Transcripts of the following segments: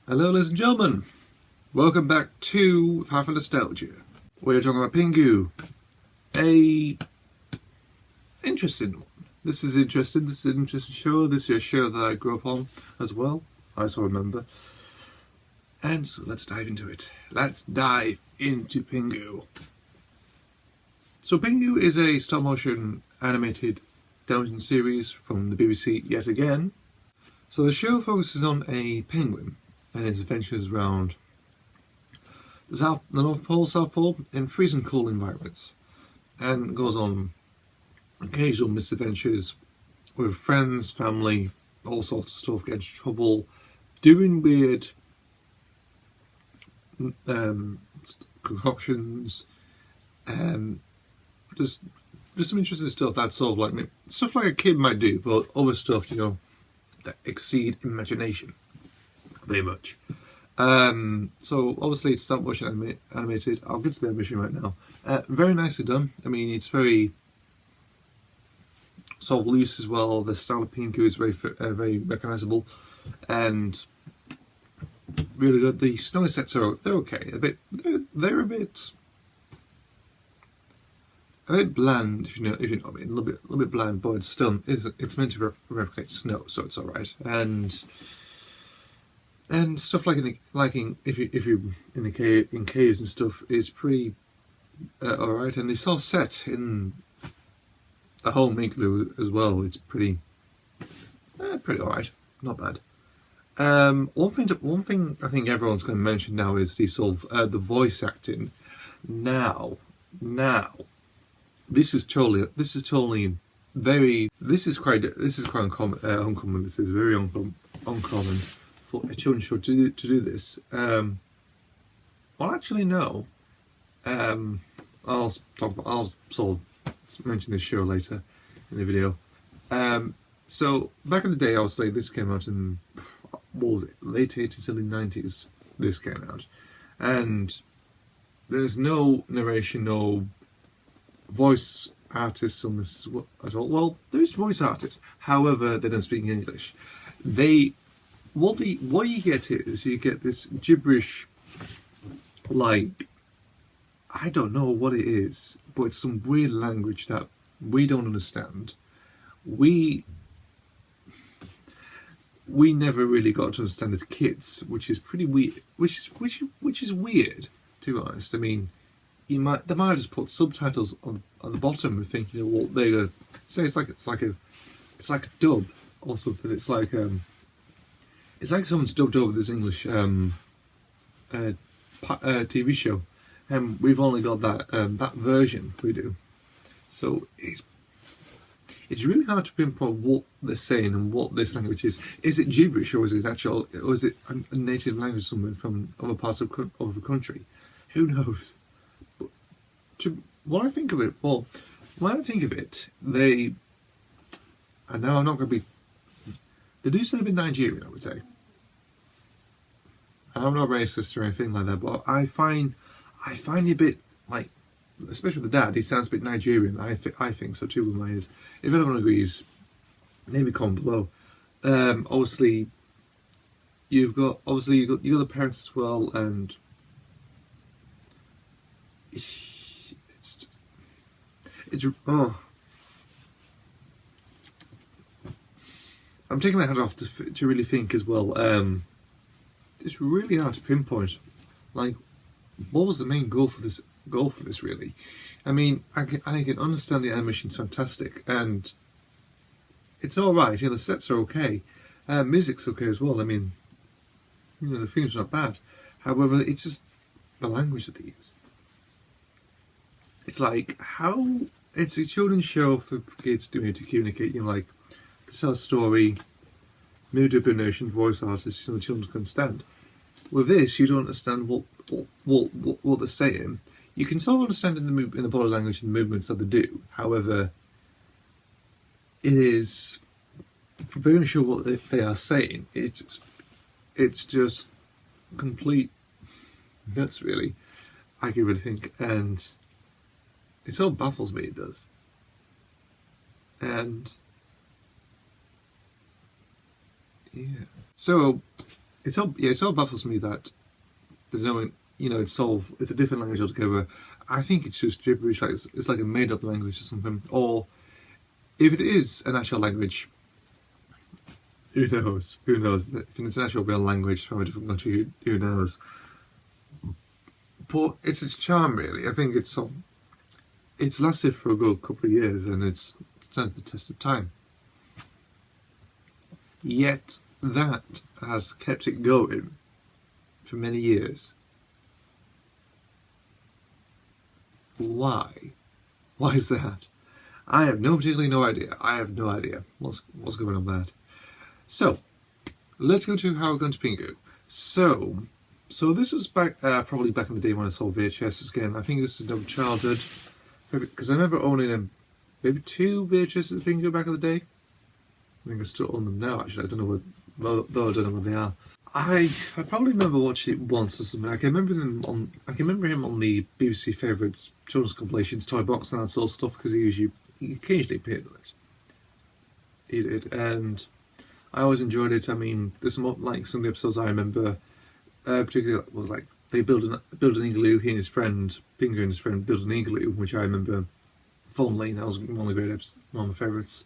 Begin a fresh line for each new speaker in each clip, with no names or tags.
Hello ladies and gentlemen, welcome back to Path of Nostalgia. We're talking about Pingu, a interesting one. This is an interesting show. This is a show that I grew up on as well, I still remember. And so let's dive into it. Let's dive into Pingu. So Pingu is a stop motion animated television series from the BBC yet again. So the show focuses on a penguin and his adventures around the North Pole, South Pole, in freezing cold environments, and goes on occasional misadventures with friends, family, all sorts of stuff, getting into trouble, doing weird concoctions, just some interesting stuff that's sort of like stuff like a kid might do, but other stuff, you know, that exceed imagination very much. So obviously it's stop motion animated. I'll get to the animation right now. Very nicely done. I mean, it's very sort of loose as well. The style of Pingu is very recognisable and really good. The snowy sets they're okay. They're a bit bland, if you know what I mean. A little bit bland, but still it's meant to replicate snow, so it's all right. And stuff like if you in caves and stuff is pretty all right. And it's all set in the whole igloo as well. It's pretty all right, not bad. One thing I think everyone's going to mention now is the sort of the voice acting. Now, this is quite uncommon. This is very uncommon for a children's show to do this. Well, actually, no. I'll sort of mention this show later in the video. So back in the day, obviously, this came out in what was it, late 80s, early 90s. This came out, and there's no narration, no voice artists on this at all. Well, there's voice artists, however, they don't speak English. What you get is you get this gibberish, like, I don't know what it is, but it's some weird language that we don't understand. We never really got to understand as kids, which is pretty weird. Which is weird, to be honest. I mean, they might have just put subtitles on the bottom and think, you know, what they're gonna say. It's like a dub or something. It's like someone's dubbed over this English TV show, and we've only got that version. We do, so it's really hard to pinpoint what they're saying and what this language is. Is it gibberish, or is it a native language somewhere from other parts of the country? Who knows? But when I think of it, they, and now I'm not going to be. They do sound a bit Nigerian, I would say. I'm not racist or anything like that, but I find it a bit like, especially with the dad, he sounds a bit Nigerian. I think so too with my ears. If anyone agrees, maybe comment below. Obviously, you've got the parents as well, and I'm taking my hat off to really think as well. It's really hard to pinpoint, like, what was the main goal for this really. I mean, I can understand the animation's fantastic and it's all right. You know, the sets are okay, music's okay as well. I mean, you know, the theme's not bad. However, it's just the language that they use. It's like, how it's a children's show for kids to communicate. You know, like, to tell a story, mood animation, voice artists, you know, children can stand. With this, you don't understand what they're saying. You can sort of understand in the body language and the movements that they do. However, it is very unsure what they are saying. It's just complete nuts, really. I can really think, and it sort of baffles me. It does, and yeah. So it all baffles me that there's no, it's a different language altogether. I think it's just gibberish, like it's like a made up language or something. Or if it is an actual language, who knows? Who knows? If it's an actual real language from a different country, who knows? But it's its charm, really. I think it's lasted for a good couple of years, and it's stood the test of time. Yet that has kept it going for many years. Why? Why is that? I have no idea. I have no idea what's going on there. So, let's go to how I got into Pingu. So this was back, probably back in the day when I saw VHS again. I think this is no childhood, because I remember owning maybe 2 VHS of Pingu back in the day. I think I still own them now. Actually, I don't know though I don't know what they are. I probably remember watching it once or something. I can remember him on the BBC Favourites children's compilations, Toy Box and that sort of stuff, because he occasionally appeared on it. He did, and I always enjoyed it. I mean, there's some of the episodes I remember, particularly was like they build an igloo. He and his friend, Pingu and his friend, built an igloo, which I remember fondly. That was one of the great episodes, one of my favourites.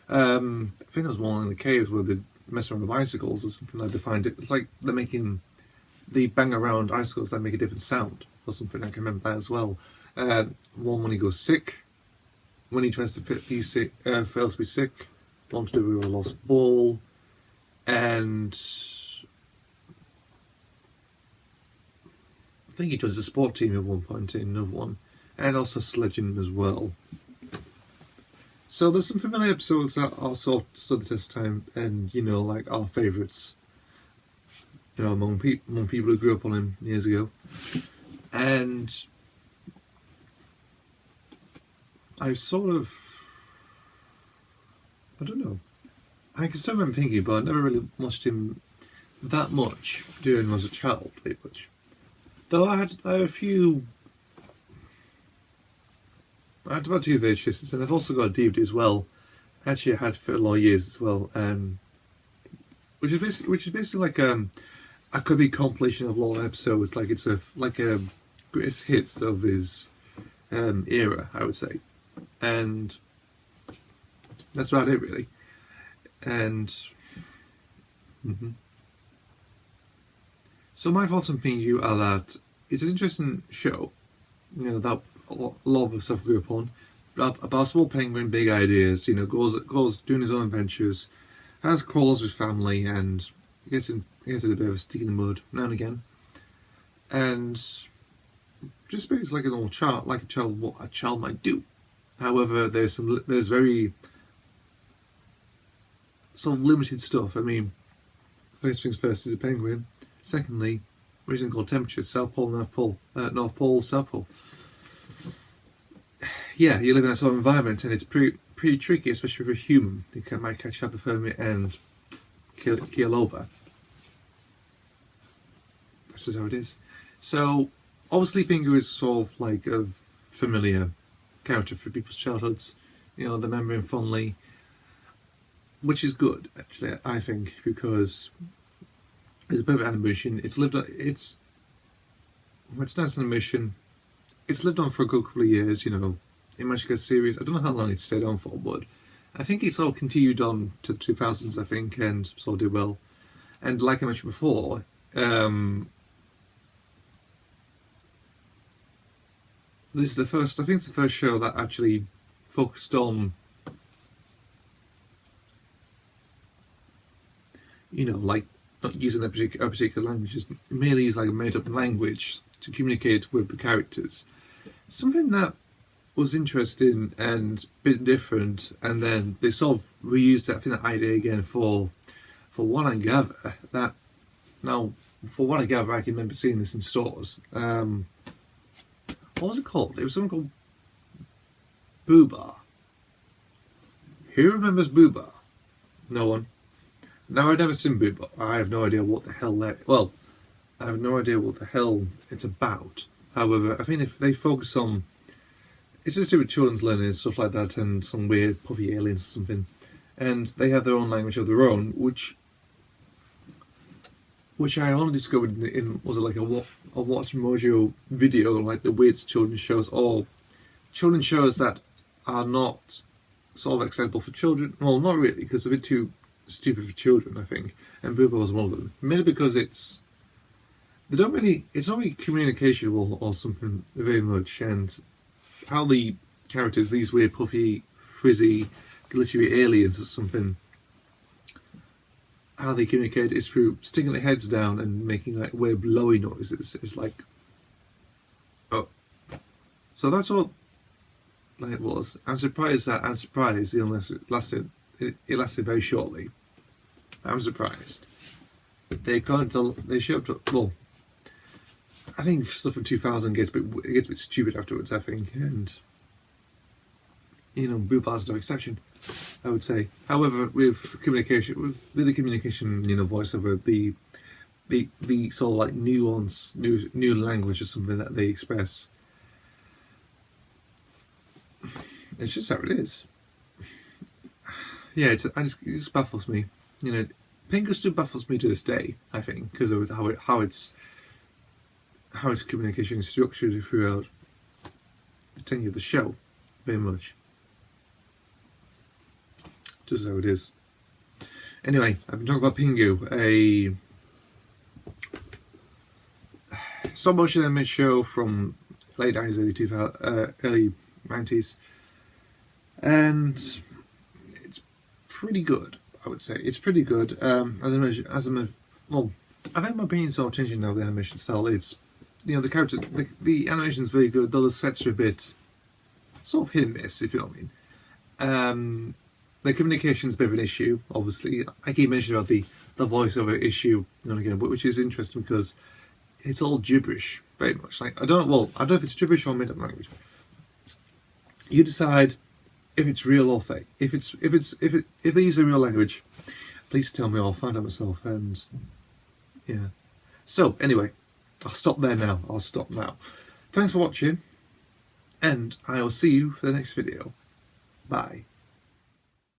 I think it was one in the caves where they mess around with bicycles or something. Like they find it. It's like they bang around icicles that make a different sound or something. I can remember that as well. One when he goes sick, when he tries to fails to be sick. One to do with a lost ball, and I think he joins a sport team at one point in another one, and also sledging as well. So there's some familiar episodes that also stood the test of time, and like our favourites, among people who grew up on him years ago, and I don't know. I can still remember Pingu, but I never really watched him that much during when I was a child, very much. Though I had a few. I had about 2 VHSs, and I've also got a DVD as well. Actually, I had for a lot of years as well, which is basically like a could be compilation of a lot of episodes. Like it's a greatest hits of his era, I would say, and that's about it, really. And so my thoughts on Pingu are that it's an interesting show. That a lot of stuff grew up on. About a small penguin, big ideas. Goes doing his own adventures, has quarrels with family, and gets in a bit of a stick in the mud now and again. And just behaves like a normal child, what a child might do. However, there's very some limited stuff. I mean, first things first, is a penguin. Secondly, reason called temperatures, South Pole, North Pole, South Pole. Yeah, you live in that sort of environment, and it's pretty tricky, especially for a human. You might catch hypothermia and keel over. That's just how it is. So, obviously, Pingu is sort of like a familiar character for people's childhoods. They remember him fondly, which is good, actually, I think, because it's a bit of animation. It's nice animation. It's lived on for a good couple of years, It managed to get a series. I don't know how long it stayed on for, but I think it's all continued on to the 2000s, I think, and sort of did well. And like I mentioned before, this is the first, I think it's the first show that actually focused on, like not using a particular language, just merely use like a made-up language to communicate with the characters. Something that was interesting and a bit different, and then they sort of reused that idea again for what I gather. I can remember seeing this in stores. What was it called? It was something called Boobar. Who remembers Boobar? No one. Now, I've never seen Boobar. I have no idea what the hell I have no idea what the hell it's about. However, I think if they focus on, it's just to do with children's learning and stuff like that, and some weird puffy aliens or something, and they have their own language of their own, which which I only discovered in was it like a Watch Mojo video, like the weirdest children's shows, or children's shows that are not sort of acceptable for children. Well, not really, because they're a bit too stupid for children, I think. And Booba was one of them. Mainly because it's not really communication or something very much, and how the characters, these weird puffy, frizzy, glittery aliens or something, how they communicate is through sticking their heads down and making like weird blowy noises. It's like, oh, so that's all like it was. I'm surprised it lasted very shortly. I'm surprised. They showed up. Well, I think stuff from 2000 gets a bit stupid afterwards, I think, and you know, Booba's no exception, I would say. However, with the communication, you know, voiceover, the sort of like nuance, new language or something that they express, it's just how it is. Yeah, it just baffles me. You know, Pingu still baffles me to this day, I think, because of how its communication is structured throughout the tenure of the show, very much. Just how it is. Anyway, I've been talking about Pingu, a stop motion animated show from late 90s, early 90s, and it's pretty good, I would say. It's pretty good. Well, I think my opinion's sort of changing now. The animation style, it's, you know, the character, the animation's very good, though the sets are a bit sort of hit and miss, if you know what I mean. The communication's a bit of an issue, obviously. I keep mentioning about the voiceover issue and again, which is interesting because it's all gibberish, very much. Like, I don't know if it's gibberish or made-up language. You decide if it's real or fake. If they use a real language, please tell me. I'll find out myself. And yeah. So anyway, I'll stop there now. Thanks for watching, and I will see you for the next video. Bye.